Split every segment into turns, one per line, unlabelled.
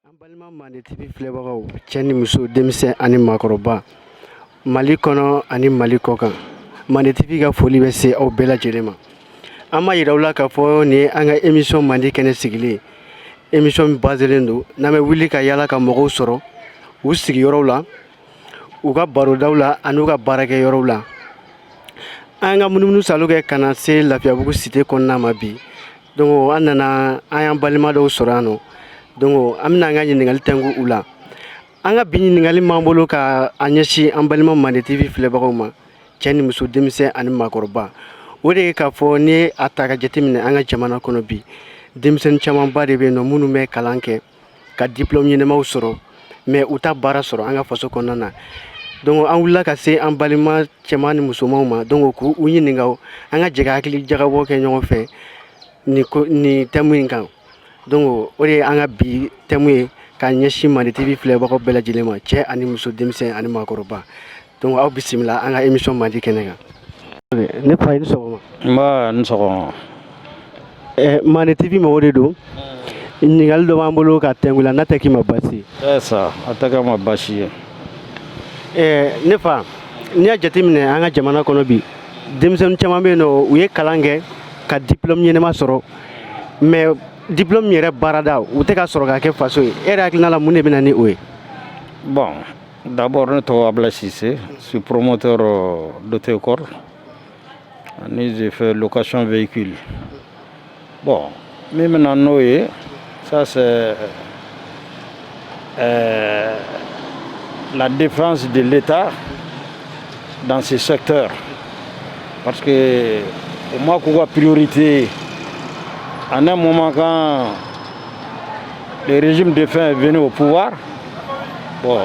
An balima Mande TV filɛbagaw cɛ ni muso denmisɛn ani maakɔrɔba Mali kɔnɔ ani Mali kɔkan Mande TV ka foli bɛ se aw bɛɛ lajɛlen ma. An b'a yira aw la k'a fɔ nin ye an ka émission Mande kɛnɛ sigilen émission min baselen don n'an bɛ wuli ka yaala ka mɔgɔw sɔrɔ u sigiyɔrɔw la u ka barodaw la ani u ka baarakɛyɔrɔw la. An ka munumunu salo kɛ ka na se Lafiyabugu cité kɔnɔna ma bi donc an nana an y'an balima dɔw sɔrɔ yan nɔ donc an bɛna an ka ɲininkali tɛnku u la. An ka bi ɲininkali m'an bolo ka a ɲɛsin an balima Mande TV filɛbagaw ma cɛ ni muso denmisɛn ani maakɔrɔba. O de ye k'a fɔ n'i ye a ta ka jateminɛ an ka jamana kɔnɔ bi denmisɛnnin camanba de bɛ yen nɔ minnu bɛ kalan kɛ ka diplôme ɲɛnamaw sɔrɔ mais u ta baara sɔrɔ an ka faso kɔnɔna na. Donc an wulila ka se an balima cɛman ni musomanw ma donc k'u ɲininka an ka jɛ ka hakili jagabɔ kɛ ɲɔgɔn fɛ nin thème in kan. Donc o de ye an ka bi thème ye ka ɲɛsin Mande TV filɛbagaw bɛɛ lajɛlen ma cɛ ani muso denmisɛn ani maakɔrɔba. Donc aw bisimila an ka émission Mande kɛnɛ kan. Ne fa i ni sɔgɔma.
Nba ni sɔgɔma.
Mande TV mɔgɔ de don. Ɲininkali dɔ b'an bolo ka tɛnku la n'a tɛ k'i ma baasi ye.
Ça a tɛ kɛ ma baasi ye.
Ne fa n'i y'a jateminɛ an ka jamana kɔnɔ bi denmisɛnnin caman bɛ yen nɔ u ye kalan kɛ ka diplôme ɲɛnama sɔrɔ mais diplôme yɛrɛ baarada u tɛ ka sɔrɔ ka kɛ faso ye. E yɛrɛ hakilina la mun de bɛ na ni o ye?
Bon, d'abord ne tɔgɔ Ablaye Cissé, je suis promoteur d'auto-école. J'ai fait location véhicule. Bon, mais maintenant ça c'est la défense de l'État dans ce secteur. Parce que pour moi, qu'on a priorité, en un moment quand le régime défunt est venu au pouvoir, bon,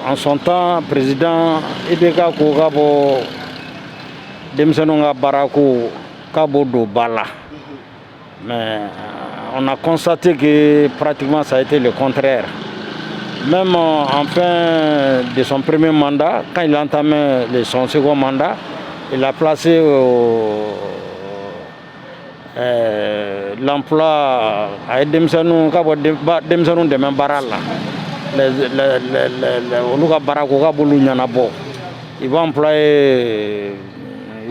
en son temps, président Ibeka Kogabo, Demsenonga Barako, Kabodo Bala. Mais on a constaté que pratiquement ça a été le contraire. Même en fin de son premier mandat, quand il a entamé son second mandat, il a placé l'emploi à Demsenou de Membarala. Il va employer,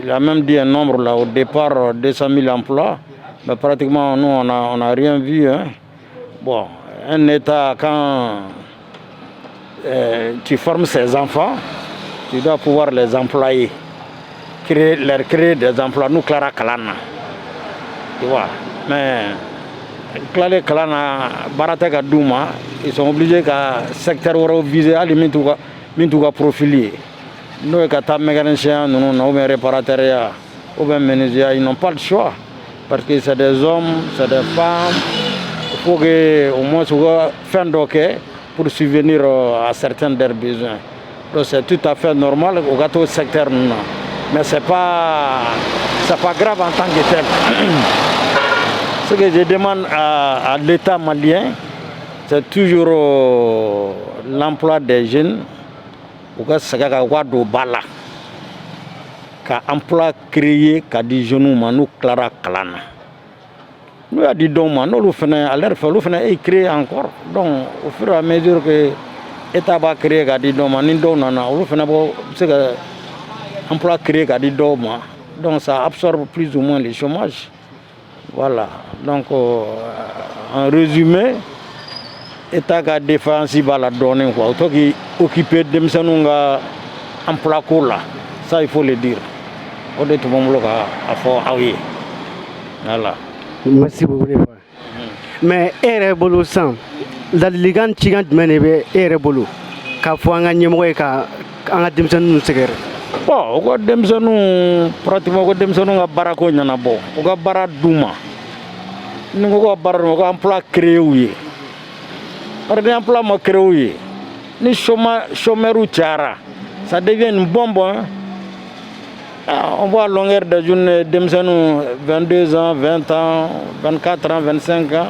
il a même dit un nombre là, au départ 200 000 emplois, mais pratiquement nous on n'a rien vu. Hein. Bon, un État quand tu formes ses enfants, tu dois pouvoir les employer, leur créer des emplois. Nous, Clara Kalana, tu vois. Mais Clara Kalana, Barateka Douma, ils sont obligés qu'à secteur viser à l'imituga profilier. Nous, quand mécaniciens, nous avons un réparateur ou bien menuisier, ils n'ont pas le choix. Parce que c'est des hommes, c'est des femmes. Il faut qu'au moins faire d'hockey pour subvenir à certains de leurs besoins. Donc c'est tout à fait normal au gâteau secteur. Mais c'est pas grave en tant que tel. Ce que je demande à l'État malien, c'est toujours l'emploi des jeunes. Au cas où Bala, qu'un emploi créé, qu'a dit jeunes, nous Clara Kalana. Nous avons dit donc, nous faisons créer encore. Donc, au fur et à mesure que l'État va créer, qu'a dit donc, nous faisons emploi créé, qu'a dit donc, ça absorbe plus ou moins le chômage. Voilà. Donc, en résumé, l'État a défendu la donner quoi. Autant qu'il occupé de l'emploi là, ça il faut le dire. Au de tout le monde a fait voilà.
Merci beaucoup. Mais ere bolo san ladilikan cikan jumɛn de bɛ e yɛrɛ bolo k'a fɔ an ka ɲɛmɔgɔ ye ka an ka denmisɛnninw sɛgɛrɛ?
Bon, u ka denmisɛnninw pratiquement u ka denmisɛnninw ka baarako ɲɛnabɔ u ka baara d'u ma ni ko ka baara d'u ma u ka emploi créé u ye parce que emploi ma créé u ye ni chômeurs cayara ça devient une bombe. Hein? On voit à longueur de journée denmisɛnninw 22 ans, 20 ans, 24 ans, 25 ans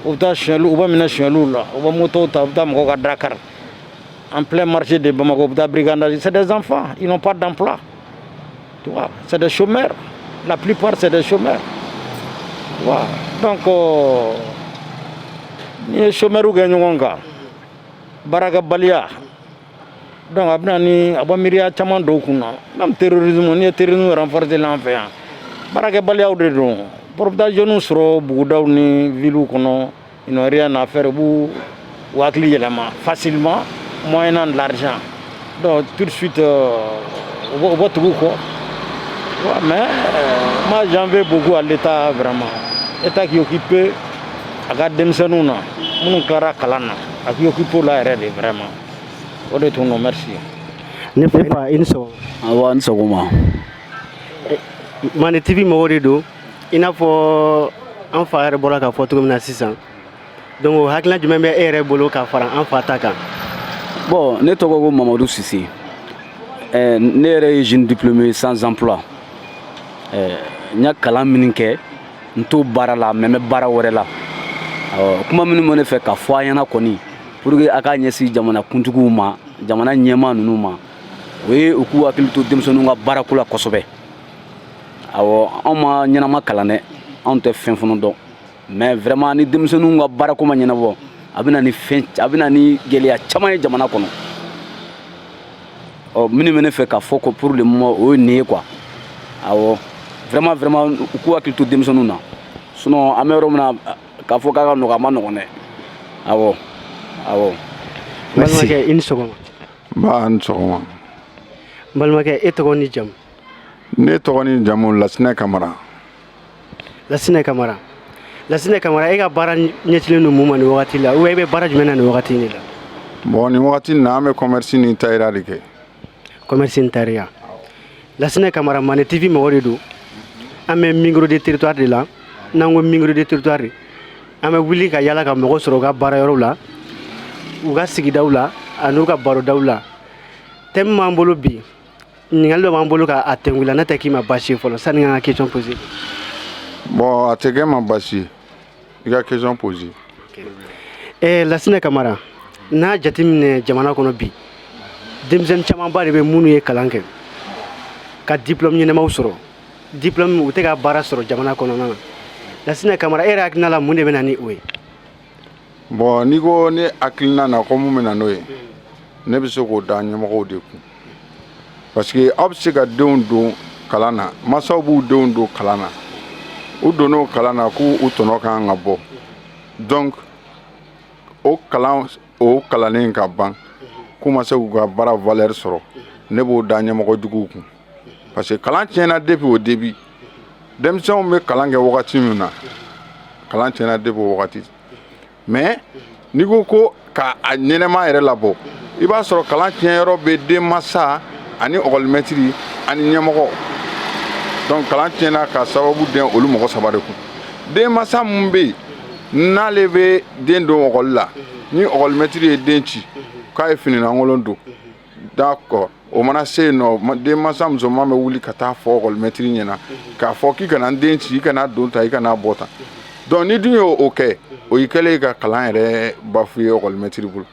u bɛ taa siyɛnlu u bɛ minɛ siyɛnlu la u bɛ moto ta u bɛ taa mɔgɔw ka Dakar en plein marché de Bamako u bɛ taa brigandage. C'est des enfants, ils n'ont pas d'emploi. Tu vois, c'est des chômeurs. La plupart c'est des chômeurs. Tu vois. Donc ni ye chômeur kɛ ɲɔgɔn kan baarakɛbaliya donc a bɛna ni a bɔ miiriya caman dɔw kun na même terrorisme ni ye terrorisme renforcer l'an fɛ yan baarakɛbaliyaw de don pour que taa jeunes sɔrɔ bugudaw ni villes kɔnɔ ils n'ont rien à faire u b'u hakili yɛlɛma facilement moyennant de l'argent donc tout de suite u bɔ tugu kɔ mais moi j'en veux beaucoup à l'État vraiment État qui occupe a ka denmisɛnninw na minnu tilara kalan na a k'i occupe la yɛrɛ de vraiment o de tun don merci.
Ne fa i ni sɔgɔma.
Awɔ, ni sɔgɔma.
Mande TV mɔgɔw de don i n'a fɔ an fa yɛrɛ bɔra k'a fɔ cogo min na sisan donc o hakilina jumɛn bɛ e yɛrɛ bolo ka fara an fa ta kan.
Bon, ne tɔgɔ ko Mamadou Sise. Ne yɛrɛ ye jeune diplômé sans emploi. N ye kalan min kɛ n t'o baara la mais n bɛ baara wɛrɛ la. Kuma minnu bɛ ne fɛ ka fɔ a ɲɛna kɔni pour que a ka ɲɛsin jamana kuntigiw ma jamana ɲɛmaa ninnu ma o ye u k'u hakili to denmisɛnninw ka baarako la kosɛbɛ. Awɔ, anw ma ɲɛnama kalan dɛ, anw tɛ fɛn fana dɔn mais vraiment ni denmisɛnninw ka baarako ma ɲɛnabɔ a bɛ na ni gɛlɛya caman ye jamana kɔnɔ. Minnu bɛ ne fɛ ka fɔ ko pour le moment o ye nin ye quoi. Awɔ, vraiment u k'u hakili to denmisɛnninw na sinon an bɛ yɔrɔ min na k'a fɔ k'a ka nɔgɔ a ma nɔgɔn dɛ. Awɔ.
Balimakɛ i ni sɔgɔma.
Ba ni sɔgɔma.
Balimakɛ e tɔgɔ ni jamu.
Ne tɔgɔ ni jamu Lasinɛ Kamara.
Lasinɛ Kamara. Lasinɛ Kamara e ka baara ɲɛsinnen don mun ma nin wagati la ou bien e bɛ baara jumɛn na nin wagati in de la.
Bon nin wagati in na an bɛ commerce ni tailleur de kɛ.
Commerce ni tailleur. Lasinɛ Kamara Mande TV mɔgɔ de don an bɛ micro de territoire de la n'an ko micro de territoire an bɛ wuli ka yala ka mɔgɔ sɔrɔ u ka baarayɔrɔw la u ka sigidaw la an'u ka barodaw la thème b'an bolo bi ɲininkali dɔ b'an bolo k'a tɛnku la ne tɛ k'i ma baasi ye fɔlɔ sani n ka question poser.
Bon a tɛ kɛ ma baasi ye i ka question poser.
Lasinɛ Kamara n'a jateminɛ jamana kɔnɔ bi denmisɛnnin camanba de bɛ minnu ye kalan kɛ ka diplôme ɲɛnamaw sɔrɔ diplôme u tɛ ka baara sɔrɔ jamana kɔnɔna na Lasinɛ Kamara e yɛrɛ hakilina la mun de bɛ na ni o ye.
Bon n'i ko ne hakilina na ko mun bɛ na n'o ye ne bɛ se k'o da ɲɛmɔgɔw de kun parce que aw bɛ se ka denw don kalan na mansaw b'u denw don kalan na u donn'o kalan na k'u tɔnɔ ka kan ka bɔ donc o kalannen ka ban k'u ma se k'u ka baara valeur sɔrɔ ne b'o da ɲɛmɔgɔ juguw kun parce que kalan tiɲɛna depuis au début denmisɛnw bɛ kalan kɛ wagati min na kalan tiɲɛna depuis o wagati mais n'i ko ka a ɲɛnɛma yɛrɛ labɔ i b'a sɔrɔ kalan tiɲɛyɔrɔ bɛ denmansa ani école-maître ani ɲɛmɔgɔ donc kalan tiɲɛna ka sababu den olu mɔgɔ saba de kun denmansa mun bɛ yen n'ale bɛ den don école la ni école-maître ye den ci k'a ye finilankolon don d'accord o mana se yen nɔ denmansa musoman bɛ wuli ka taa fɔ école-maître ɲɛna k'a fɔ k'i kana n den ci i kana don ta i kana bɔ tan donc ni dun y'o kɛ o y'i kɛlen ka kalan yɛrɛ bafoué école-maître bolo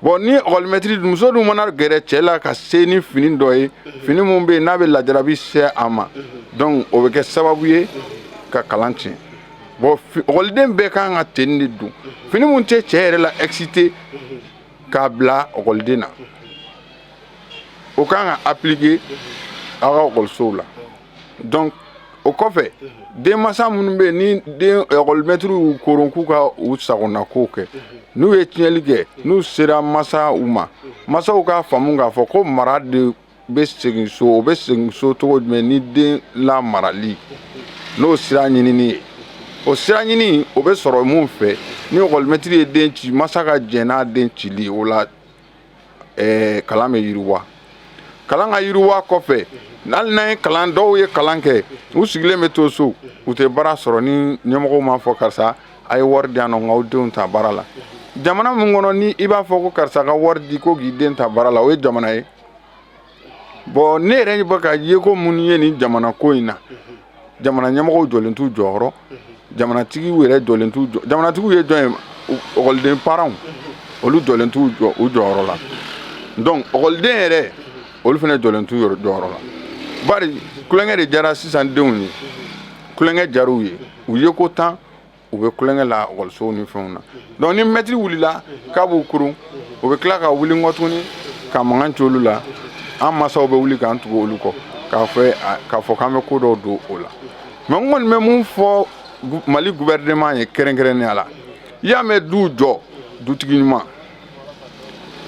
bon ni école-maître muso dun mana gɛrɛ cɛ la ka se ni fini dɔ ye fini mun bɛ yen n'a bɛ lajarabi se a ma donc o bɛ kɛ sababu ye ka kalan tiɲɛ bon école-den bɛɛ kan ka tenue de don fini mun tɛ cɛ yɛrɛ la excité k'a bila école-den na o kan ka appliquer aw ka école-sow la donc o kɔfɛ denmansa minnu bɛ yen ni den école-maître y'u koron k'u ka u sagonako kɛ n'u ye tiɲɛli kɛ n'u sera mansaw ma mansaw k'a faamu k'a fɔ ko mara de bɛ segin so o bɛ segin so cogo jumɛn ni den lamarali n'o sira ɲinini ye o sira ɲini o bɛ sɔrɔ mun fɛ ni école-maître ye den ci mansa ka jɛn n'a den cili o la kalan bɛ yiriwa kalan ka yiriwa kɔfɛ hali n'an ye kalan dɔw ye kalan kɛ u sigilen bɛ to so u tɛ baara sɔrɔ ni ɲɛmɔgɔw m'a fɔ karisa a ye wari di yan nɔ nk'aw denw ta baara la jamana min kɔnɔ ni i b'a fɔ ko karisa ka wari di ko k'i den ta baara la o ye jamana ye bon ne yɛrɛ bɛ ka ye ko minnu ye nin jamana ko in na jamana ɲɛmɔgɔw jɔlen t'u jɔyɔrɔ jamanatigiw yɛrɛ jɔlen t'u jɔ jamanatigiw ye jɔn ye école-den parents olu jɔlen t'u u jɔyɔrɔ la donc école-den yɛrɛ olu fana jɔlen t'u jɔyɔrɔ la bari kulonkɛ de jara sisan denw ye kulonkɛ jar'u ye u ye ko tan u bɛ kulonkɛ la ekɔlisow ni fɛnw na donc ni mɛtiri wulila k'a b'u kurun u bɛ tila ka wuli nkɔ tuguni ka mankan ci olu la an masaw bɛ wuli k'an tugu olu kɔ k'a fɔ k'an bɛ ko dɔw don o la mais n kɔni bɛ mun fɔ Mali gouvernement ye kɛrɛnkɛrɛnnenya la i y'a mɛn du jɔ dutigi ɲuman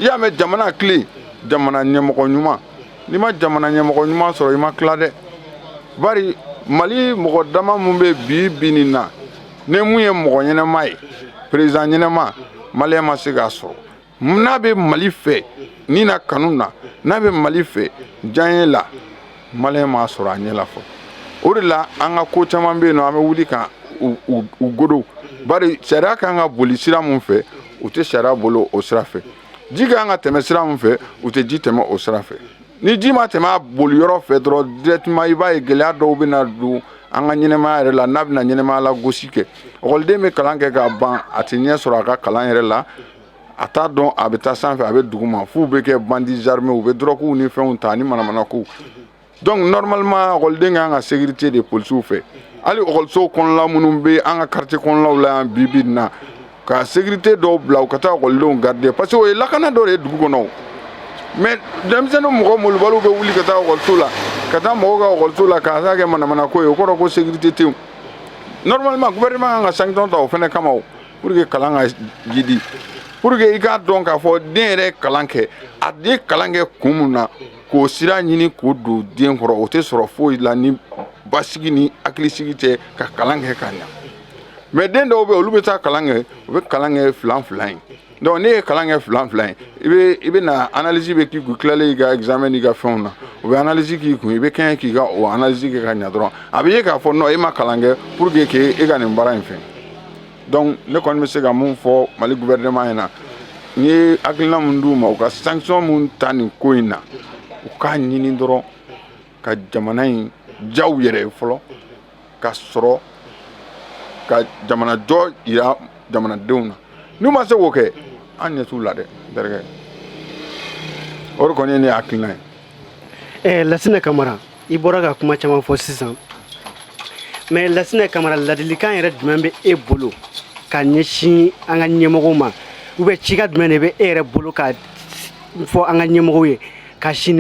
i y'a mɛn jamana tile jamana ɲɛmɔgɔ ɲuman n'i ma jamana ɲɛmɔgɔ ɲuman sɔrɔ i ma tila dɛ bari Mali mɔgɔ dama mun bɛ bi nin na ni mun ye mɔgɔ ɲɛnɛma ye président ɲɛnɛma Malien ma se k'a sɔrɔ n'a bɛ Mali fɛ ni na kanu na n'a bɛ Mali fɛ diɲɛ la Malien m'a sɔrɔ a ɲɛ la fɔ o de la an ka ko caman bɛ yen nɔ an bɛ wuli ka u godo bari sariya kan ka boli sira mun fɛ u tɛ sariya bolo o sira fɛ ji kan ka tɛmɛ sira mun fɛ u tɛ ji tɛmɛ o sira fɛ ni ji ma tɛmɛ a boli yɔrɔ fɛ dɔrɔn directement i b'a ye gɛlɛya dɔw bɛ na don an ka ɲɛnɛmaya yɛrɛ la n'a bɛna ɲɛnɛmaya la gosi kɛ ekɔliden bɛ kalan kɛ k'a ban a tɛ ɲɛ sɔrɔ a ka kalan yɛrɛ la a t'a dɔn a bɛ taa sanfɛ a bɛ dugu ma f'u bɛ kɛ bandits armés u bɛ drogues ni fɛnw ta ani manamanakow donc normalement ekɔliden kan ka sécurité de policiers fɛ hali ekɔliso kɔnɔla minnu bɛ an ka quartier kɔnɔlaw la yan bi in na ka sécurité dɔw bila u ka taa ekɔlidenw garder parce que o ye lakana dɔ de ye dugu kɔnɔ mais denmisɛnnin mɔgɔ molobaliw bɛ wuli ka taa ekɔliso la ka taa mɔgɔw ka ekɔliso la k'a kɛ manamanako ye o kɔrɔ ko sécurité tɛ yen normalement gouvernement kan ka sanction ta o fɛnɛ kama o pour que kalan ka jidi pour que i k'a dɔn k'a fɔ den yɛrɛ kalan kɛ a den kalan kɛ kun mun na k'o sira ɲini k'o don den kɔrɔ o tɛ sɔrɔ foyi la ni basigi ni hakilisigi tɛ ka kalan kɛ ka ɲa mais den dɔw bɛ olu bɛ taa kalan kɛ u bɛ kalan kɛ filan ye donc ne ye kalan kɛ filan ye i bɛ na analyse bɛ k'i kun tilalen i ka examen n'i ka fɛnw na u bɛ analyse k'i kun i bɛ kɛɲɛ k'i ka o analyse kɛ ka ɲa dɔrɔn a bɛ ye k'a fɔ non e ma kalan kɛ pour que e ka nin baara in fɛ donc ne kɔni bɛ se ka mun fɔ Mali gouvernement ɲɛna n ye hakilina mun d'u ma u ka sanction mun ta nin ko in na u k'a ɲini dɔrɔn ka jamana in diya u yɛrɛ ye fɔlɔ ka sɔrɔ ka jamana jɔ yira jamanadenw na n'u ma se k'o kɛ an ɲɛ t'u la dɛ terikɛ o de kɔni ye ne hakilina ye.
Lasinɛ Kamara i bɔra ka kuma caman fɔ sisan mais Lasinɛ Kamara ladilikan yɛrɛ jumɛn bɛ e bolo ka ɲɛsin an ka ɲɛmɔgɔw ma ou bien cika jumɛn de bɛ e yɛrɛ bolo ka fɔ an ka ɲɛmɔgɔw ye ka sin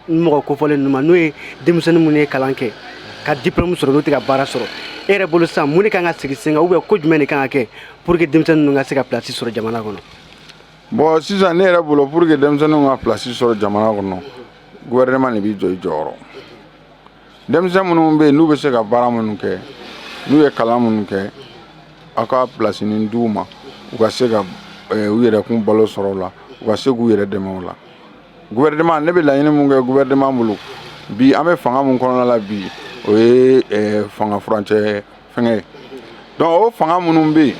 mɔgɔ kofɔlen ninnu ma n'o ye denmisɛnnin minnu ye kalan kɛ ka diplôme sɔrɔ n'u tɛ ka baara sɔrɔ e yɛrɛ bolo sisan mun de kan ka sigi sen kan ou bien ko jumɛn de kan ka kɛ pour que denmisɛnnin ninnu ka se ka place sɔrɔ jamana kɔnɔ.
Bon sisan ne yɛrɛ bolo pour que denmisɛnninw ka place sɔrɔ jamana kɔnɔ gouvernement de b'i jɔ i jɔyɔrɔ denmisɛn minnu bɛ yen n'u bɛ se ka baara minnu kɛ n'u ye kalan minnu kɛ aw ka place nin d'u ma u ka se ka u yɛrɛ kun balo sɔrɔ o la u ka se k'u yɛrɛ dɛmɛ o la gouvernement ne bɛ laɲini mun kɛ gouvernement bolo bi an bɛ fanga mun kɔnɔna la bi o ye fanga furancɛ fɛngɛ ye donc o fanga minnu bɛ yen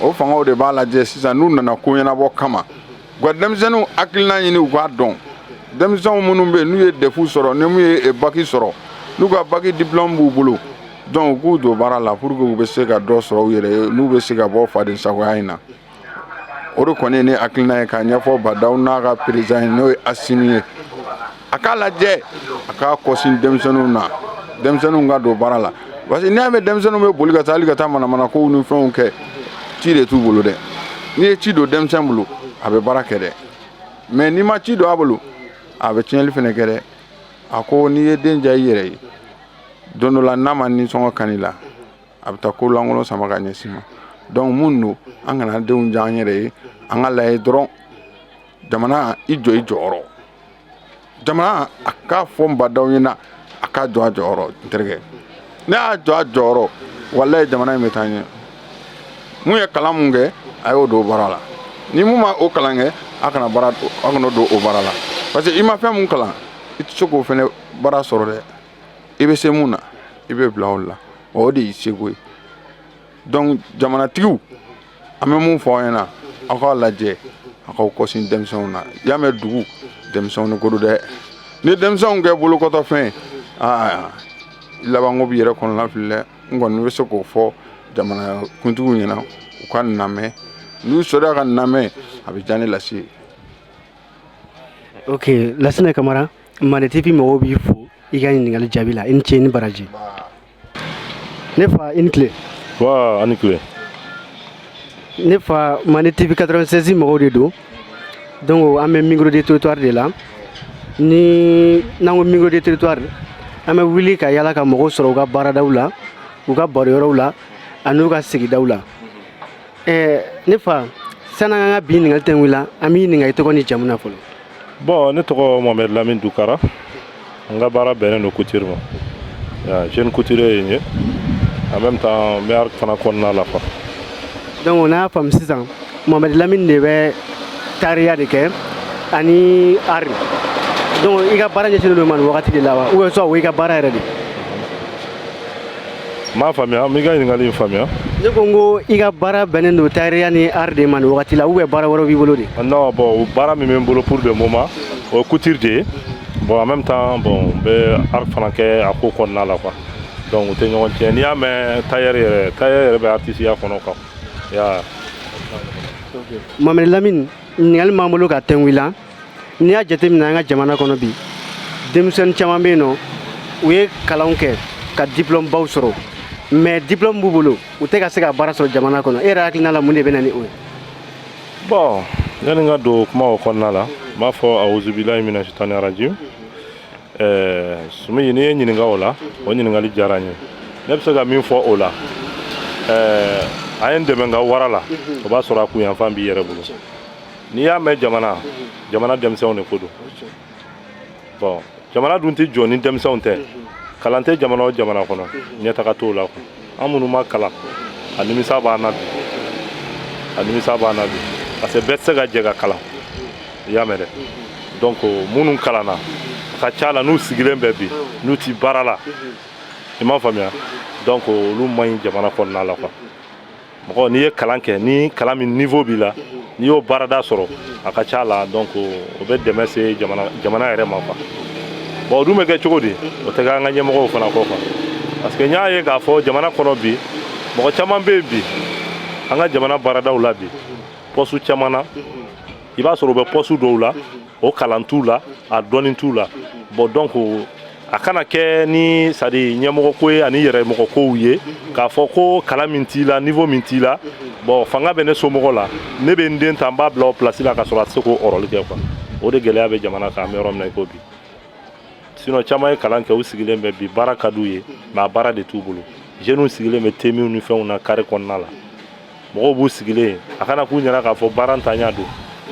o fangaw de b'a lajɛ sisan n'u nana ko ɲɛnabɔ kama u ka denmisɛnninw hakilina ɲini u k'a dɔn denmisɛnw minnu bɛ yen n'u ye DEF sɔrɔ ni mun ye bac sɔrɔ n'u ka bac diplôme b'u bolo donc u k'u don baara la pour que u bɛ se ka dɔ sɔrɔ u yɛrɛ ye n'u bɛ se ka bɔ faden sagoya in na o de kɔni ye ne hakilina ye k'a ɲɛfɔ Badawu n'a ka président ye n'o ye Asimi ye a k'a lajɛ a k'a kɔsin denmisɛnninw na denmisɛnninw ka don baara la parce que n'i y'a mɛn denmisɛnninw bɛ boli ka taa hali ka taa manamanakow ni fɛnw kɛ ci de t'u bolo dɛ n'i ye ci don denmisɛn bolo a bɛ baara kɛ dɛ mais n'i ma ci don a bolo a bɛ tiɲɛli fɛnɛ kɛ dɛ a ko n'i ye den diya i yɛrɛ ye don dɔ la n'a ma nisɔngɔ kan'i la a bɛ taa ko lankolon sama ka ɲɛsin ma donc mun don an kana denw diya an yɛrɛ ye an ka lajɛ dɔrɔn jamana i jɔ i jɔyɔrɔ jamana a k'a fɔ Badawu ɲɛna a k'a jɔ a jɔyɔrɔ n terikɛ ne y'a jɔ a jɔyɔrɔ walayi jamana in bɛ taa ɲɛ mun ye kalan mun kɛ a y'o don baara la ni mun ma o kalan kɛ a kana don o baara la parce que i ma fɛn mun kalan i tɛ se k'o fɛnɛ baara sɔrɔ dɛ i bɛ se mun na i bɛ bila o la o de y'i seko ye donc jamanatigiw an bɛ mun fɔ aw ɲɛna aw k'a lajɛ aw k'aw kɔsin denmisɛnw na i y'a mɛn dugu denmisɛnw ni ko don dɛ ni denmisɛnw kɛ bolokɔtɔfɛn ye labanko b'i yɛrɛ kɔnɔna fili dɛ n kɔni bɛ se k'o fɔ jamana kuntigiw ɲɛna u ka namɛn n'u sɔrɔla ka namɛn a bɛ diya ne lase.
Ok Lasinɛ Kamara Mande TV mɔgɔw b'i fo i ka ɲininkali jaabi la i ni ce i ni baraji ne fa i ni tile.
Wa a ni tile.
ne fa Mane TV 96 mɔgɔw de don donc an bɛ micro de trottoir de la ni n'an ko micro de trottoir an bɛ wuli ka yala ka mɔgɔw sɔrɔ u ka baaradaw la u ka baroyɔrɔw la ani u ka sigidaw la ne fa san'an ka bi ɲininkali tɛ wuli an b'i ɲininka i tɔgɔ ni jamu na fɔlɔ.
Bon, ne tɔgɔ Mohamed Lamine Dukara n ka baara bɛnnen don couture ma jeune couturier ye n ye en même temps n bɛ art fana kɔnɔna la quoi.
donc n'a y'a faamu sisan Mohamed Lamine de bɛ taariya de kɛ ani art donc i ka baara ɲɛsinnen don ma nin wagati de la wa ou bien soit o y'i ka baara yɛrɛ de.
n m'a faamuya n b'i ka ɲininkali in faamuya.
ne ko n ko i ka baara bɛnnen don taariya ni art de ma nin wagati la ou bien baara wɛrɛw b'i bolo de.
non bon baara min bɛ n bolo pour le moment o ye couture de ye bon en même temps bon n bɛ art fana kɛ a ko kɔnɔna la quoi donc o tɛ ɲɔgɔn tiɲɛ n'i y'a mɛn tailleur yɛrɛ bɛ artisiya kɔnɔ quoi.
Mohamed Lamine ɲininkali m'an bolo ka tɛngu i la n'i y'a jateminɛ an ka jamana kɔnɔ bi denmisɛnnin caman bɛ yen nɔ u ye kalanw kɛ ka diplôme baw sɔrɔ mais diplôme b'u bolo u tɛ ka se ka baara sɔrɔ jamana kɔnɔ e yɛrɛ hakilina la mun de bɛ na ni o ye.
bon yani n ka don kuma o kɔnɔna la n b'a fɔ awuzubilayi mina sitani rajim Sumi n'i ye ɲininka o la o ɲininkali diyara n ye ne bɛ se ka min fɔ o la a ye n dɛmɛ n ka wara la o b'a sɔrɔ a kun yanfan b'i yɛrɛ bolo n'i y'a mɛn jamana denmisɛnw de ko don bon jamana dun tɛ jɔ ni denmisɛnw tɛ kalan tɛ jamana o jamana kɔnɔ ɲɛtaga t'o la an minnu ma kalan a nimisa b'an na bi parce que bɛɛ tɛ se ka jɛ ka kalan i y'a mɛn dɛ donc minnu kalanna a ka ca la n'u sigilen bɛ bi n'u ti baara la i m'a faamuya donc olu man ɲi jamana kɔnɔna la quoi mɔgɔ n'i ye kalan kɛ ni kalan min niveau b'i la n'i y'o baarada sɔrɔ a ka ca la donc o bɛ dɛmɛ se jamana yɛrɛ ma quoi bon o dun bɛ kɛ cogo di o tɛ k'an ka ɲɛmɔgɔw fana kɔ quoi parce que n y'a ye k'a fɔ jamana kɔnɔ bi mɔgɔ caman bɛ yen bi an ka jamana baaradaw la bi poste caman na i b'a sɔrɔ u bɛ poste dɔw la o kalan t'u la a dɔnni t'u la bon donc a kana kɛ ni c'est à dire ɲɛmɔgɔ ko ye ani yɛrɛmɔgɔ kow ye k'a fɔ ko kalan min t'i la niveau min t'i la bon fanga bɛ ne somɔgɔ la ne bɛ n den ta n b'a bila o place la ka sɔrɔ a tɛ se k'o ɔrɔli kɛ quoi o de gɛlɛya bɛ jamana kan an bɛ yɔrɔ min na i ko bi sinon caman ye kalan kɛ u sigilen bɛ bi baara ka d'u ye mais a baara de t'u bolo jeunes sigilen bɛ temiw ni fɛnw na carré kɔnɔna la mɔgɔw b'u sigilen a kana k'u ɲɛna k'a fɔ baara ntanya don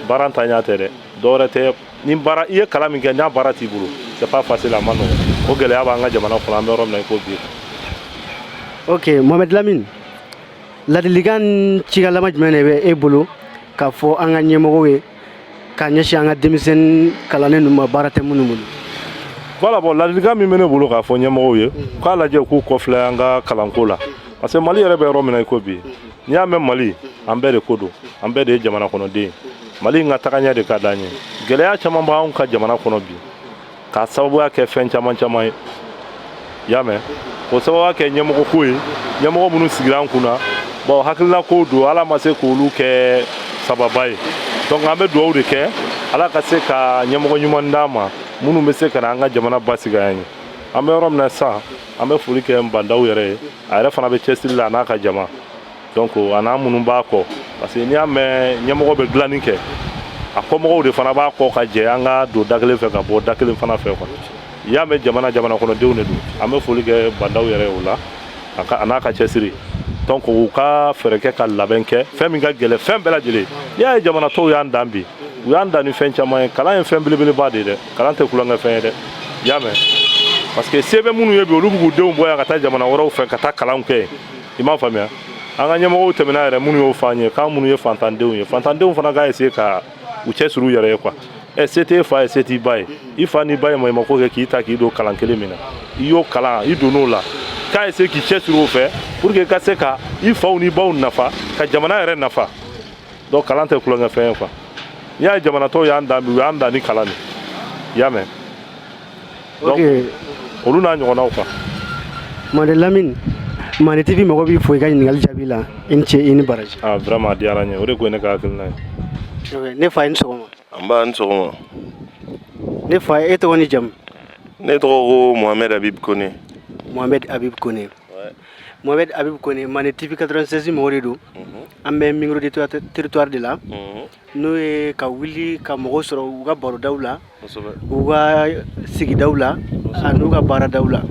baara ntanya tɛ dɛ dɔwɛrɛ tɛ ni baara i ye kalan min kɛ n'a baara t'i bolo c'est pas facile a ma nɔgɔn o gɛlɛya b'an ka jamana kɔnɔ an bɛ yɔrɔ min na i ko bi.
ok Mohamed Lamine ladilikan cikalama jumɛn de bɛ e bolo k'a fɔ an ka ɲɛmɔgɔw ye ka ɲɛsin an ka denmisɛnnin kalannen ninnu ma baara tɛ minnu bolo.
voilà bon ladilikan min bɛ ne bolo k'a fɔ ɲɛmɔgɔw ye k'a lajɛ k'u kɔfilɛ an ka kalanko la parce que Mali yɛrɛ bɛ yɔrɔ min na i ko bi n'i y'a mɛn Mali an bɛɛ de ko don an bɛɛ de ye jamana kɔnɔden Mali in ka tagaɲɛ de ka d'an ye gɛlɛya caman b'anw ka jamana kɔnɔ bi k'a sababuya kɛ fɛn caman ye i y'a mɛn o sababuya kɛ ɲɛmɔgɔ ko ye ɲɛmɔgɔ minnu sigira an kunna bon hakilina kow don ala ma se k'olu kɛ sababa ye donc an bɛ dugawu de kɛ ala ka se ka ɲɛmɔgɔ ɲuman d'an ma minnu bɛ se ka na an ka jamana basigi an ye an bɛ yɔrɔ min na sisan an bɛ foli kɛ n bandaw yɛrɛ ye a yɛrɛ fana bɛ cɛsiri la a n'a ka jama donc a n'a minnu b'a kɔ parce que n'i y'a mɛn ɲɛmɔgɔ bɛ dilanni kɛ a kɔmɔgɔw de fana b'a kɔ ka jɛ an ka don da kelen fɛ ka bɔ da kelen fana fɛ quoi i y'a mɛn jamana kɔnɔdenw de don an bɛ foli kɛ bandaw yɛrɛ ye o la a n'a ka cɛsiri donc u ka fɛɛrɛ kɛ ka labɛn kɛ fɛn min ka gɛlɛn fɛn bɛɛ lajɛlen n'i y'a ye jamana tɔw y'an dan bi u y'an dan ni fɛn caman ye kalan ye fɛn belebeleba de ye dɛ kalan tɛ kulonkɛ fɛn ye dɛ i y'a mɛn parce que se bɛ minnu ye bi olu b'u k'u denw bɔ yan ka taa jamana wɛrɛw fɛ ka taa kalanw kɛ i m'a faamuya an ka ɲɛmɔgɔw tɛmɛna yɛrɛ minnu y'o fɔ an ye k'an minnu ye fantandenw ye fantandenw fana k'a essayer ka u cɛsiri u yɛrɛ ye quoi se t'e fa ye se t'i ba ye i fa n'i ba ye maɲumako kɛ k'i ta k'i don kalan kelen min na i y'o kalan i donn'o la k'a essayer k'i cɛsiri o fɛ pour que i ka se ka i faw n'i baw nafa ka jamana yɛrɛ nafa donc kalan tɛ kulonkɛ fɛn ye quoi n'i y'a ye jamana tɔw y'an dan bi u y'an dan ni kalan de i y'a mɛn donc olu n'a ɲɔgɔnnaw quoi.
Mohamed Lamine Mane TV mɔgɔ b'i fo i ka ɲininkali jaabi la i ni ce i ni baraji.
Vraiment a diyara n ye o de ko ye ne ka hakilina ye.
ne fa i ni sɔgɔma.
An b'a ni sɔgɔma.
ne fa e tɔgɔ ni jamu.
ne tɔgɔ ko Mohamed Habib Kone.
Mohamed Habib Kone. Mohamed Habib Kone Mane TV 96 mɔgɔ de don an bɛ micro de territoire de la n'o ye ka wuli ka mɔgɔw sɔrɔ u ka barodaw la u ka sigidaw la ani u ka baaradaw la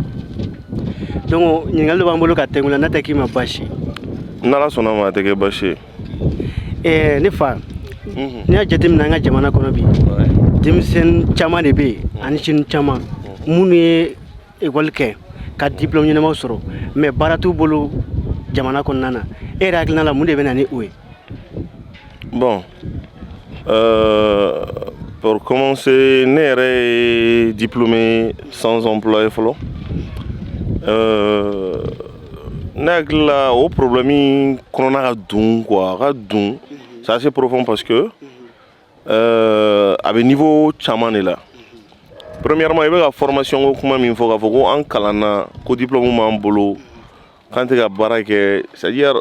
donc ɲininkali dɔ b'an bolo ka tɛŋu la n'a tɛ k'i ma baasi
n'ala sɔnna ma a tɛ kɛ baasi ye
ne fa n'i y'a jateminɛ an ka jamana kɔnɔ bi denmisɛnnin caman de bɛ yen ani sini caman minnu ye école kɛ ka diplôme ɲɛnamaw sɔrɔ mais baara t'u bolo jamana kɔnɔna na e yɛrɛ hakilina la mun de bɛ na ni o ye
bon pour commencer ne yɛrɛ ye diplômé sans emploi ye fɔlɔ ne hakili la o problème kɔnɔna ka dun quoi a ka dun c'est assez profond parce que a bɛ niveau caman de la premièrement i bɛ ka formation ko kuma min fɔ k'a fɔ ko an kalanna ko diplôme m'an bolo k'an tɛ ka baara kɛ c'est à dire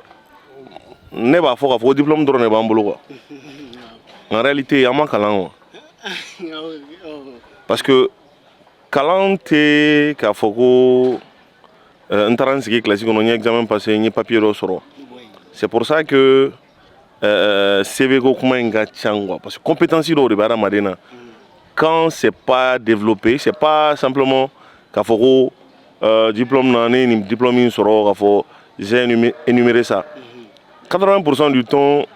ne b'a fɔ k'a fɔ ko diplôme dɔrɔn de b'an bolo quoi en réalité an ma kalan quoi parce que kalan tɛ k'a fɔ ko n taara n sigi classe kɔnɔ n ye examen passé n ye papier dɔ sɔrɔ c'est pour ça que CV ko kuma in ka ca quoi parce que compétence dɔw de bɛ adamaden na quand c'est pas développé c'est pas simplement k'a fɔ ko diplôme na ne ye nin diplôme in sɔrɔ k'a fɔ j'ai énuméré ça 80% du temps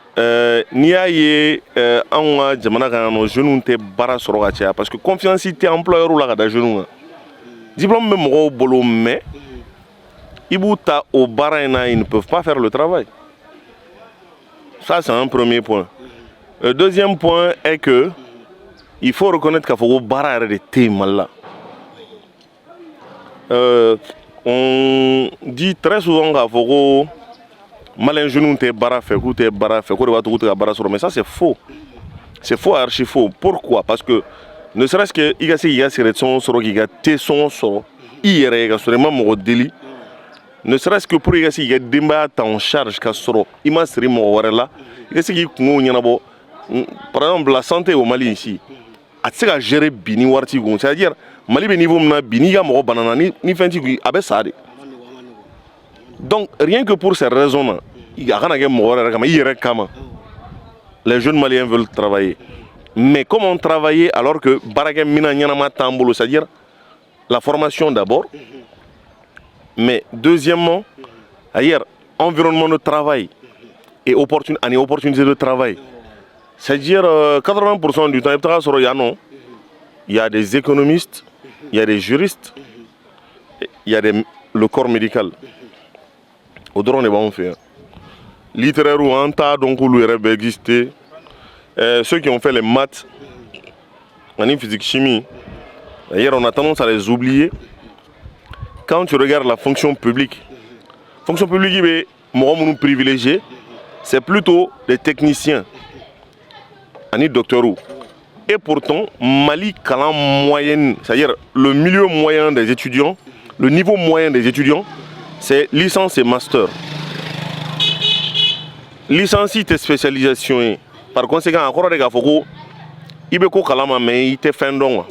n'i y'a ye anw ka jamana kan yan nɔ jeunes tɛ baara sɔrɔ ka caya parce que confiance tɛ employeur la ka da jeunes kan diplôme bɛ mɔgɔw bolo mais i b'u ta o baara in na ils ne peuvent pas faire le travail ça c'est un premier point le deuxième point est que il faut reconnaître k'a fɔ ko baara yɛrɛ de tɛ yen Mali la on dit très souvent k'a fɔ ko malien jeunes tɛ baara fɛ k'u tɛ baara fɛ ko de b'a to k'u tɛ ka baara sɔrɔ mais ça c'est faux archi faux pourquoi parce que ne serait-ce que i ka se k'i ka cigarette sɔngɔ sɔrɔ k'i ka thé sɔngɔ sɔrɔ i yɛrɛ ye ka sɔrɔ i ma mɔgɔ deli ne serait-ce que pour i ka se k'i ka denbaya ta en charge ka sɔrɔ i ma siri mɔgɔ wɛrɛ la i ka se k'i kungo ɲɛnabɔ par exemple la santé au Mali ici a tɛ se ka gérer bi ni wari t'i kun c'est à dire Mali bɛ niveau min na bi n'i ka mɔgɔ banana ni fɛn t'i kun a bɛ sa de donc rien que pour ces raisons là a kana kɛ mɔgɔ wɛrɛ kama i yɛrɛ kama les jeunes maliens veulent travailler mais comment travailler alors que baarakɛ mina ɲɛnama t'an bolo c'est à dire la formation d'abord mais deuxièmement ailleurs environnement de travail et opportunité de travail c'est à dire 80% du temps i bɛ taga sɔrɔ yan nɔ il y a des économistes il y a des juristes il y a le corps médical o dɔrɔn de b'anw fɛ yan littéraires an t'a dɔn k'olu yɛrɛ bɛ exister ceux qui ont fait les maths ani physique chimie d'ailleurs on a tendance à les oublier quand tu regardes la fonction publique i bɛ mɔgɔ minnu privilégié c'est plutôt des techniciens ani docteurs et pourtant Mali kalan moyenne c'est-à-dire le milieu moyen des étudiants le niveau moyen des étudiants c'est licence et master licence tɛ spécialisation ye par conséquent a kɔrɔ de k'a fɔ ko i bɛ ko kalama mais i tɛ fɛn dɔn quoi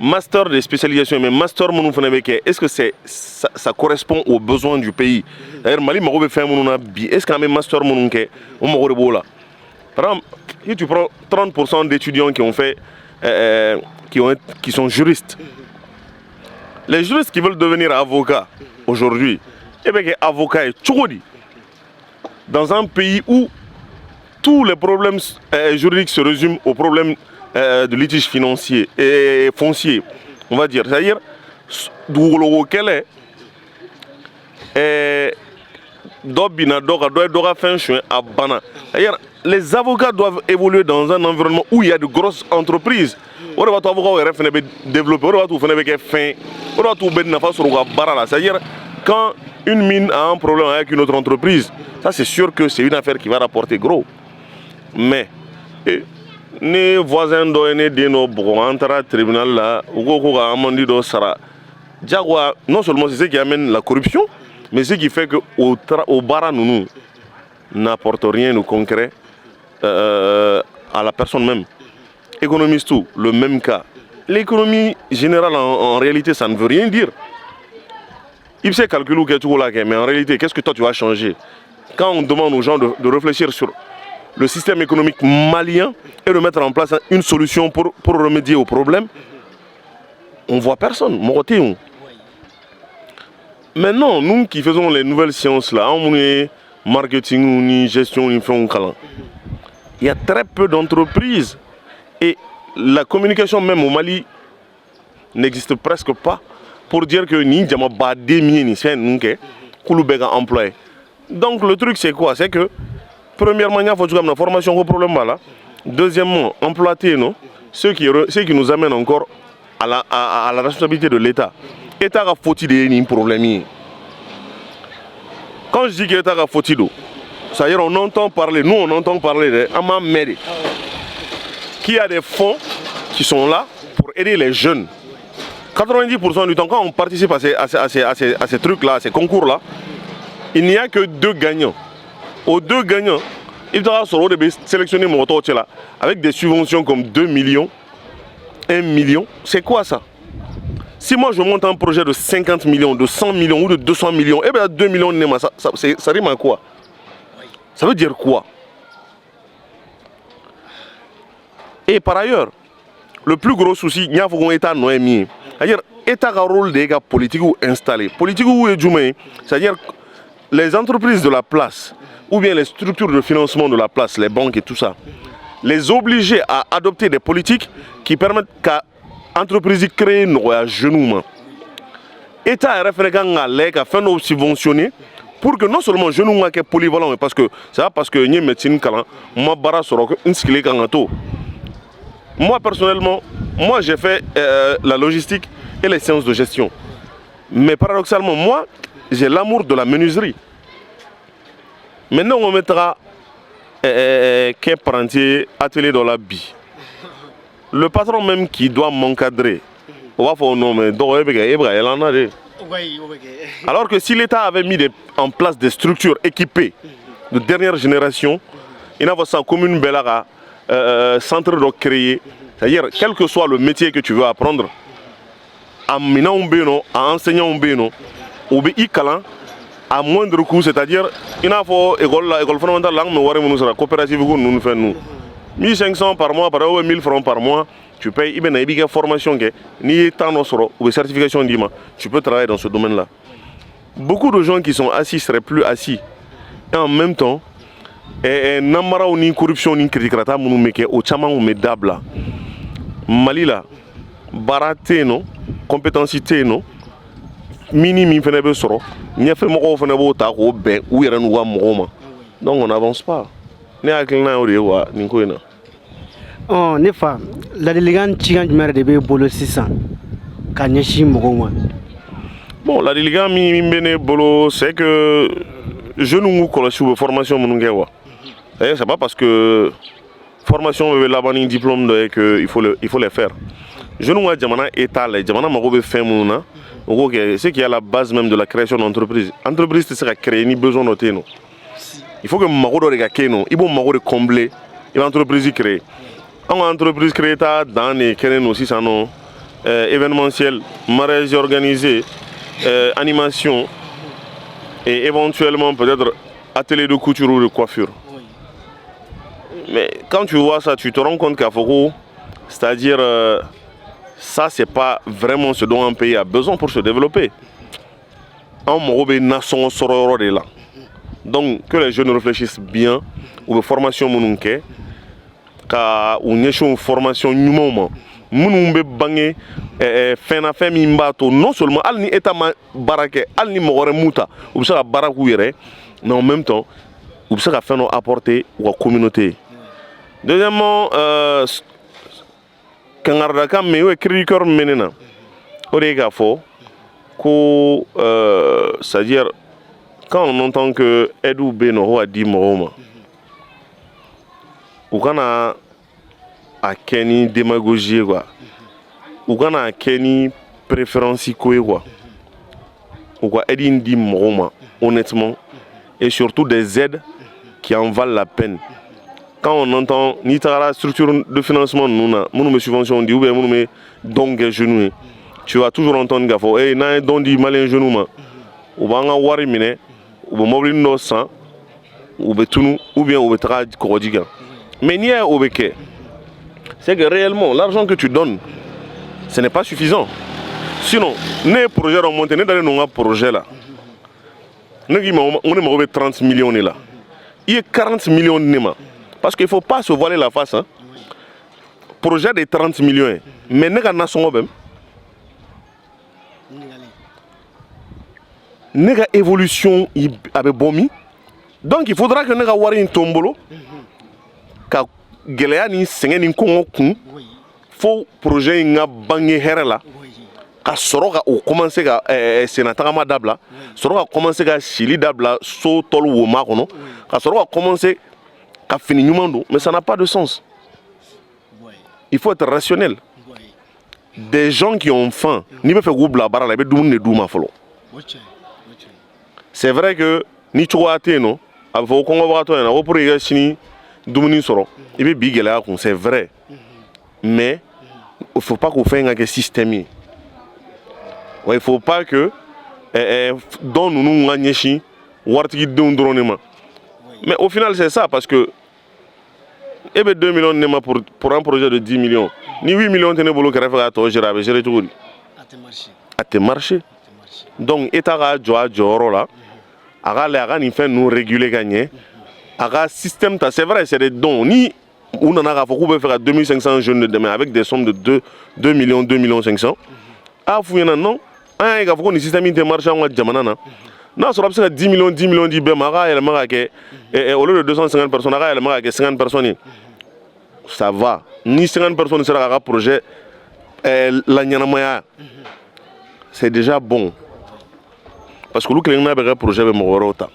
master de spécialisation mais master minnu fana bɛ kɛ est-ce que ça correspond aux besoins du pays d'ailleurs Mali mago bɛ fɛn minnu na bi est-ce que an bɛ master minnu kɛ o mago de b'o la par exemple si tu prends 30% d'étudiants qui ont fait qui sont juristes les juristes qui veulent devenir avocats aujourd'hui et bien que avocat est cogo di dans un pays où tous les problèmes juridiques se résument aux problèmes de litige financier et foncier on va dire c'est-à-dire dugukolo ko kɛlɛ dɔ bina dɔ ka dɔ ye dɔ ka fɛn suɲɛ a banna c'est-à-dire les avocats doivent évoluer dans un environnement où il y a de grosses entreprises o de b'a to avocat yɛrɛ fana bɛ développer o de b'a to u fana bɛ kɛ fɛn o de b'a to u bɛ nafa sɔrɔ u ka baara la c'est-à-dire quand une mine a un problème avec une autre entreprise ça c'est sûr que c'est une affaire qui va rapporter gros mais ne voisin dɔ ye ne den dɔ bugɔ an taara tribunal la u ko ko ka amende dɔ sara diyagoya non seulement c'est ce qui amène la corruption mais ce qui fait que au baara ninnu n'apporte rien de concret à la personne même économiste tout le même cas l'économie générale en réalité ça ne veut rien dire il sait calculer ou quelque chose là mais en réalité qu'est-ce que toi tu vas changer quand on demande aux gens de réfléchir sur le système économique malien et de mettre en place une solution pour remédier au problème, on ne voit personne. Maintenant, nous qui faisons les nouvelles sciences, là, on est marketing, gestion, il y a très peu d'entreprises. Et la communication même au Mali n'existe presque pas pour dire que ni Djama Badé ni c'est Kouloubega employé. Donc le truc c'est quoi? C'est que premièrement, il faut une formation au problème là. Deuxièmement, employer ceux qui nous amènent encore à la responsabilité de l'État. L'État a faut-il un problème. Quand je dis que l'État a faut-il, c'est-à-dire on entend parler de Amamere, qui a des fonds qui sont là pour aider les jeunes. 90% du temps, quand on participe à ces trucs-là, à ces concours-là, il n'y a que 2 gagnants. Aux 2 gagnants, il doit sélectionner mon auto là avec des subventions comme 2 millions, 1 million. C'est quoi ça? Si moi je monte un projet de 50 millions, de 100 millions ou de 200 millions, eh bien 2 millions, ça rime à quoi? Ça veut dire quoi? Et par ailleurs, le plus gros souci, il y a un État noémien. C'est-à-dire, l'État a un rôle des gars politiques ou installés. Politique ou éduqués, c'est-à-dire les entreprises de la place, ou bien les structures de financement de la place, les banques et tout ça, les obliger à adopter des politiques qui permettent qu'à l'entreprise crée un genou. L'État a référé à l'État fait nos subventionner pour que non seulement le genou soit polyvalent, mais parce que c'est parce que nous médecine moi bara soro une skillé kangato. Moi personnellement, j'ai fait la logistique et les sciences de gestion. Mais paradoxalement, moi, j'ai l'amour de la menuiserie. Maintenant, on mettra qu'un parentier atelier dans la bille. Le patron même qui doit m'encadrer, on va faire un nom, mais alors que si l'État avait mis en place des structures équipées de dernière génération, il y a une commune Belara, centre de créer, c'est-à-dire quel que soit le métier que tu veux apprendre, à enseignant ou à moindre coût, c'est-à-dire il y a école fondamentale mais la coopérative nous fait nous 1500 par mois, par exemple 1000 francs par mois, tu payes une formation ni temps ou certification d'IMA, tu peux travailler dans ce domaine-là. Beaucoup de gens qui sont assis seraient plus assis. Et en même temps, namara ou ni corruption ni critique rata munu meke au chama ou medabla. Mali là, baraté non, compétencité non, minimi fene be soro, nya fe moko fene bo ta ko be ou yere nou wa moko. Donc on n'avance pas. Ne akilna o de wa ni ko ina.
Oh, ne fa la délégation cigan jumɛn de bɛ bolo sisan ka ɲɛsin mɔgɔw ma?
Bon, la délégation min bɛ ne bolo c'est que jeunes ou kɔlɔsi u bɛ formation minnu kɛ wa. C'est pas parce que formation bɛ laban ni diplôme dɔ ye que il faut les faire. Jeunes ka jamana état la jamana mago bɛ fɛn minnu na o k'o kɛ c'est qui est la base même de la création d'entreprise. Entreprise tɛ se ka créer ni besoin dɔ tɛ yen nɔ. Il faut que mago dɔ de ka kɛ yen nɔ i b'o mago de combler i bɛ entreprise créer. En entreprise créée dans les canaux aussi, événementiel, mariage organisé, animation et éventuellement peut-être atelier de couture ou de coiffure. Mais quand tu vois ça, tu te rends compte qu'à Foko, c'est-à-dire ça c'est pas vraiment ce dont un pays a besoin pour se développer. Donc que les jeunes réfléchissent bien aux formations monunke. Ou une formation numéro munumbe bangé fena min bato non seulement al ni état barake al ni mogore muta ou ça baraku yere mais en même temps ou ça faire nous apporter aux communauté. Deuxièmement kangarda kam me we critiqueur menena orega fo ko c'est-à-dire quand on entend que Edou Beno a dit Mohoma ou kana a keni démagogie quoi ou kana a keni préférence quoi ou quoi edin di moroma honnêtement et surtout des aides qui en valent la peine. Quand on entend ni la structure de financement nous me subvention dit ou bien nous me donc genou tu vas toujours entendre gafo na don di malin genou ma ou banga wari mine ou mobile no 100 ou bien ou be mais ni au beke. C'est que réellement l'argent que tu donnes, ce n'est pas suffisant. Sinon, les projets remontent, nous dans un projet là. Nous avons 30 millions là. Il y a 40 millions de Nema. Parce qu'il ne faut pas se voiler la face. Hein. Projet de 30 millions. Mais nous avons même. Nous avons évolution avec Bomi. Donc il faudra que nous ayons une tombolo. Ka geleya ni sɛgɛn ni kɔngɔ kun fo projet in ka bange hɛrɛ la ka sɔrɔ ka o commencer ka senna tagama dabila sɔrɔ ka commencer ka sili dabila so tɔlu woma kɔnɔ ka sɔrɔ ka commencer ka fini ɲuman don mais ça n'a pas de sens. Il faut être rationnel. Des gens qui ont faim n'i bɛ fɛ k'u bila baara la i bɛ dumuni de d'u ma fɔlɔ. C'est vrai que ni cogoya tɛ yen nɔ a bɛ fɔ ko kɔngɔbagatɔ ɲɛna ko pour que i ka sini dumuni sɔrɔ i bɛ bi gɛlɛya kun c'est vrai mais il faut pas qu'on fasse un système. Il faut pas que dans nous gagnons wartigi denw dɔrɔn de ma mais au final c'est ça parce que et 2 millions de pour un projet de 10 millions ni 8 millions de ne bolo kɛrɛfɛ k'a tɔ gérer a bɛ gérer cogo di a tɛ marcher donc état ka jɔ a jɔyɔrɔ la a ka lajɛ a ka nin fɛn ninnu réguler ka ɲɛ a ka système ta c'est vrai c'est des dons ni on en a fait faire 2500 jeunes de demain avec des sommes de 2 millions 500 ah fouillana non un gars faut que le système il marche en jamana na non ça va 10 millions di bema il m'a que au lieu de 250 personnes il m'a que 50 personnes ça va ni 50 personnes sera un projet la nyanamaya c'est déjà bon parce que le n'a pas projet be morota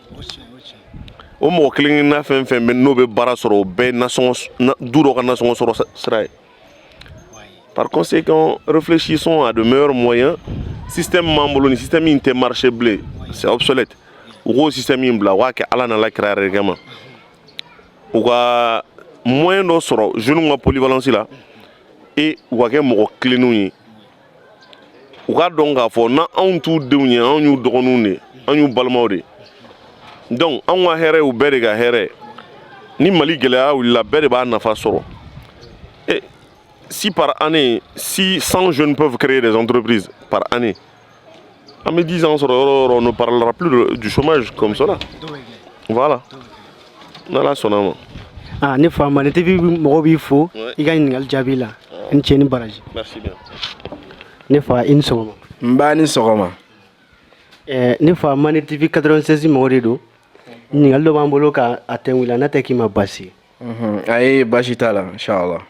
o mɔgɔ kelen na fɛn fɛn bɛ n'o bɛ baara sɔrɔ o bɛɛ nasɔngɔ du dɔ ka nasɔngɔ sɔrɔ sira ye. Par conséquent, réfléchissons à de meilleurs moyens. Système m'an bolo ni système in tɛ marché bilen c'est obsolète. U k'o système in bila u k'a kɛ Ala n'Ala kira yɛrɛ kama. U ka moyen dɔ sɔrɔ jeunes ka polyvalence la et u ka kɛ mɔgɔ kilennenw ye. U ka dɔn k'a fɔ n'anw t'u denw ye anw y'u dɔgɔninw de anw y'u balimaw de. Donc, on va faire ou bere ga here. Ni Mali gɛlɛya wulila bɛɛ de b'a nafa sɔrɔ. Et si par année, si 100 jeunes peuvent créer des entreprises par année, en me disant on ne parlera plus du chômage comme cela. Voilà. Nala sonama.
Ah, ne fa ma ne TV mɔgɔ b'i fo i ka ɲininkali jaabi la ni cɛ ni baraji.
Merci bien.
Ne fa i ni sɔgɔma.
N ba ni sɔgɔma.
Ne fa Mane TV 96 mɔgɔ de don. Ɲininkali dɔ b'an bolo ka a tɛnkuila n'a tɛ k'i ma basi.
Ayi baasi t'a la inshallah.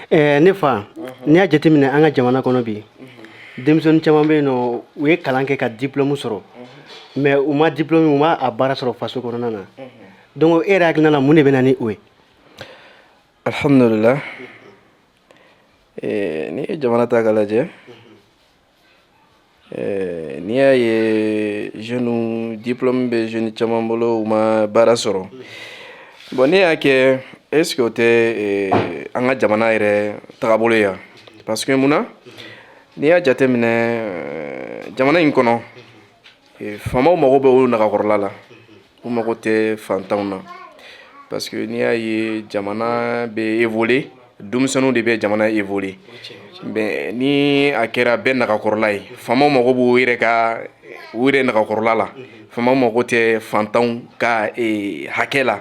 Ne fa n'i y'a jateminɛ an ka jamana kɔnɔ bi denmisɛnnin caman bɛ yen nɔ u ye kalan kɛ ka diplôme sɔrɔ mais u ma diplôme u ma a baara sɔrɔ faso kɔnɔna na donc e yɛrɛ hakilina la mun de bɛ na ni o ye.
Alhamdulillah. Ni ye jamana ta k'a lajɛ n'i y'a ye jeune diplôme bɛ jeune caman bolo u ma baara sɔrɔ bon ne y'a kɛ est ce que o tɛ an ka jamana yɛrɛ tagabolo ye parce que mun na n'i y'a jateminɛ jamana in kɔnɔ faamaw mago bɛ olu nagakɔrɔla la u mago tɛ fantanw na parce que n'i y'a ye jamana bɛ évoluer denmisɛnninw de bɛ jamana évoluer mais ni a kɛra bɛɛ nagakɔrɔla ye faamaw mago b'u yɛrɛ nagakɔrɔla la faamaw mago tɛ fantanw ka hakɛ la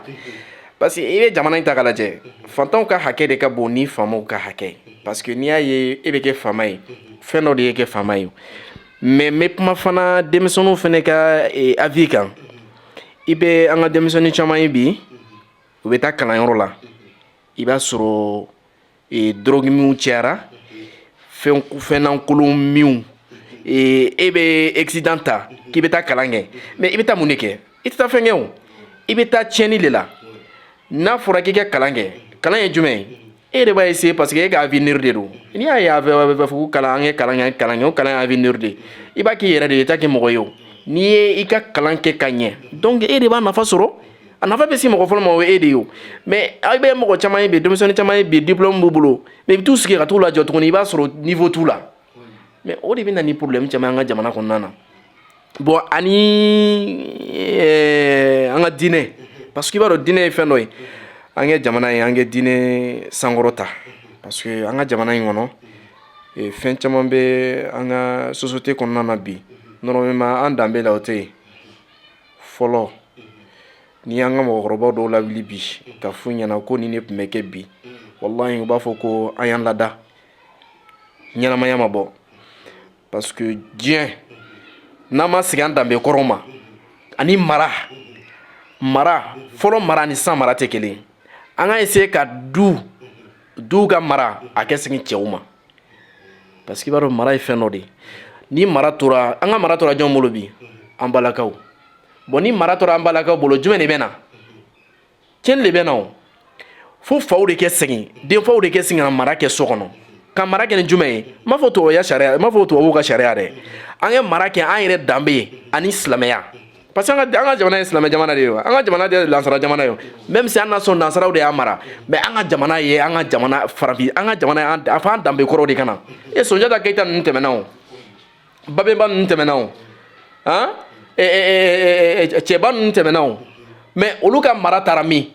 parce que i bɛ jamana in ta k'a lajɛ fantanw ka hakɛ de ka bon ni faamaw ka hakɛ parce que n'i y'a ye e bɛ kɛ faama ye fɛn dɔ de ye kɛ faama ye mais n bɛ kuma fana denmisɛnninw fana ka avis kan i bɛ an ka denmisɛnnin caman ye bi u bɛ taa kalanyɔrɔ la i b'a sɔrɔ drogue minw cayara fɛnlankolon minw e bɛ accident ta k'i bɛ taa kalan kɛ mais i bɛ taa mun de kɛ i tɛ taa fɛn kɛ o i bɛ taa tiɲɛni de la n'a fɔra k'i ka kalan kɛ kalan ye jumɛn ye e de b'a essayer parce que e ka avenir de don n'i y'a ye a bɛ fɔ ko kalan an ye kalan kɛ o kalan ye avenir de i b'a k'i yɛrɛ de ye i t'a kɛ mɔgɔ ye o n'i ye i ka kalan kɛ ka ɲɛ donc e de b'a nafa sɔrɔ a nafa bɛ se mɔgɔ fɔlɔ ma o ye e de ye o mais a bɛ mɔgɔ caman ye bi denmisɛnnin caman ye bi diplôme b'u bolo mais i bɛ t'u sigi ka t'u lajɔ tuguni i b'a sɔrɔ niveau t'u la mais o de bɛ na ni problème caman an ka jamana kɔnɔna na bon ani an ka diinɛ parce que i b'a dɔn diinɛ ye fɛn dɔ ye an kɛ jamana ye an kɛ diinɛ sankɔrɔta parce que an ka jamana in kɔnɔ fɛn caman bɛ an ka société kɔnɔna na bi normalement an danbe la o tɛ yen fɔlɔ ni an ka mɔgɔkɔrɔbaw dɔw lawuli bi ka f'u ɲɛna ko nin de tun bɛ kɛ bi wallahi u b'a fɔ ko an y'an lada ɲɛnamaya ma bɔ parce que diɲɛ n'an ma segin an danbe kɔrɔ ma ani mara fɔlɔ mara ni san mara tɛ kelen an ka essayer ka du ka mara a kɛ segin cɛw ma parce que i b'a dɔn mara ye fɛn dɔ de ye ni mara tora an ka mara tora jɔn bolo bi an balakaw bon ni mara tora an balakaw bolo jumɛn de bɛ na tiɲɛni de bɛ na o fo faw de kɛ segin denfaw de kɛ segin ka mara kɛ so kɔnɔ ka mara kɛ ni jumɛn ye n m'a fɔ tubabuya sariya n m'a fɔ tubabuw ka sariya dɛ an ka mara kɛ an yɛrɛ danbe ye ani silamɛya parce que an ka jamana ye silamɛ jamana de ye an ka jamana de ye lansara jamana ye même si an na sɔn nansaraw de y'a mara mais an ka jamana ye an ka jamana farafin an ka jamana ye a fɔ an danbe kɔrɔw de ka na Sunjata Keyita ninnu tɛmɛna o Babemba ninnu tɛmɛna o cɛba ninnu tɛmɛna o mais olu ka mara taara min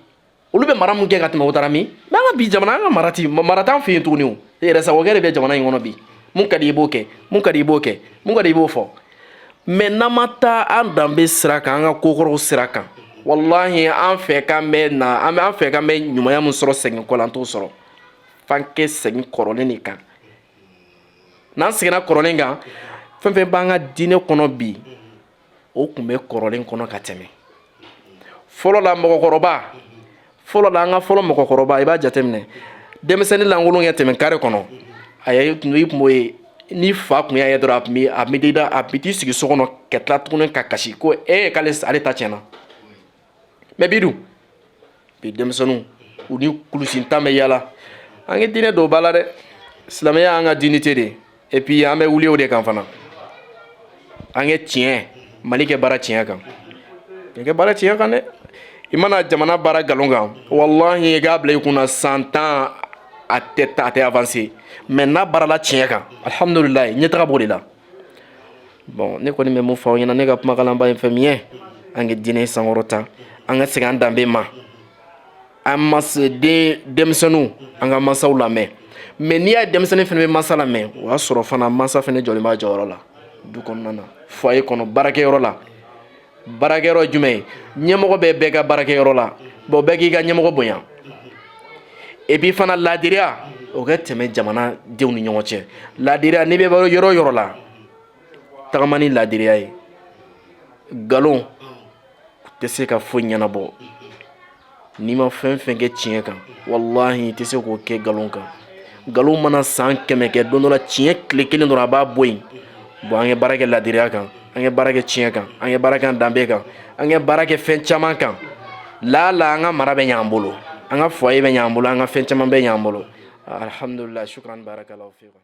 olu bɛ mara mun kɛ ka tɛmɛ o taara min mais an ka bi jamana an ka mara t'an fɛ yen tuguni o yɛrɛ sagokɛ de bɛ jamana in kɔnɔ bi mun ka di i b'o kɛ mun ka di i b'o kɛ mun ka di i b'o fɔ mais n'an ma taa an danbe sira kan an ka kokɔrɔw sira kan wallahi an fɛ k'an bɛ ɲumanya min sɔrɔ segin kɔ la an t'o sɔrɔ f'an kɛ segin kɔrɔlen de kan n'an seginna kɔrɔlen kan fɛn fɛn b'an ka diinɛ kɔnɔ bi o tun bɛ kɔrɔlen kɔnɔ ka tɛmɛ fɔlɔ la an ka fɔlɔ mɔgɔkɔrɔba i b'a jateminɛ denmisɛnnin lankolon kɛ tɛmɛ kare kɔnɔ i tun b'o ye ni fa tun y'a ye dɔrɔn a bɛ t'i sigi so kɔnɔ ka tila tuguni ka kasi ko k'ale ta tiɲɛna mais bi denmisɛnninw u ni kulusi tan bɛ yala an ka diinɛ dɔw b'a la dɛ silamɛya y'an ka diinité de et puis an bɛ wuli o de kan fana an kɛ tiɲɛ Mali kɛ baara tiɲɛ kan kɛ baara tiɲɛ kan dɛ i mana jamana baara nkalon kan wallahi i k'a bila i kunna san 10 a tɛ avancer mais n'a baarala tiɲɛ kan alhamdulilayi ɲɛtaga b'o de la bon ne kɔni bɛ mun fɔ aw ɲɛna ne ka kumakan laban ye fɛn min ye an ka diinɛ sankɔrɔta an ka segin an danbe ma an denmisɛnninw an ka mansaw lamɛn mais n'i y'a ye denmisɛnnin fana bɛ mansa lamɛn o y'a sɔrɔ fana mansa fana jɔlen b'a jɔyɔrɔ la du kɔnɔna na foyer kɔnɔ baarakɛyɔrɔ la baarakɛyɔrɔ jumɛn ye ɲɛmɔgɔ bɛ bɛɛ ka baarakɛyɔrɔ la bon bɛɛ k'i ka ɲɛmɔgɔ bonya et puis fana laadiriya o ka tɛmɛ jamana denw ni ɲɔgɔn cɛ laadiriya n'i bɛ yɔrɔ o yɔrɔ la tagama ni laadiriya ye nkalon tɛ se ka foyi ɲɛnabɔ n'i ma fɛn fɛn kɛ tiɲɛ kan wallahi i tɛ se k'o kɛ nkalon kan nkalon mana san 100 kɛ don dɔ la tiɲɛ tile kelen dɔrɔn a b'a bɔ yen bon an kɛ baara kɛ laadiriya kan an kɛ baara kɛ tiɲɛ kan an kɛ baara kɛ an danbe kan an kɛ baara kɛ fɛn caman kan la an ka mara bɛ ɲ'an bolo an ka foyer bɛ ɲ'an bolo an ka fɛn caman bɛ ɲ'an bolo alhamdulillah shukran barakallahu fiikum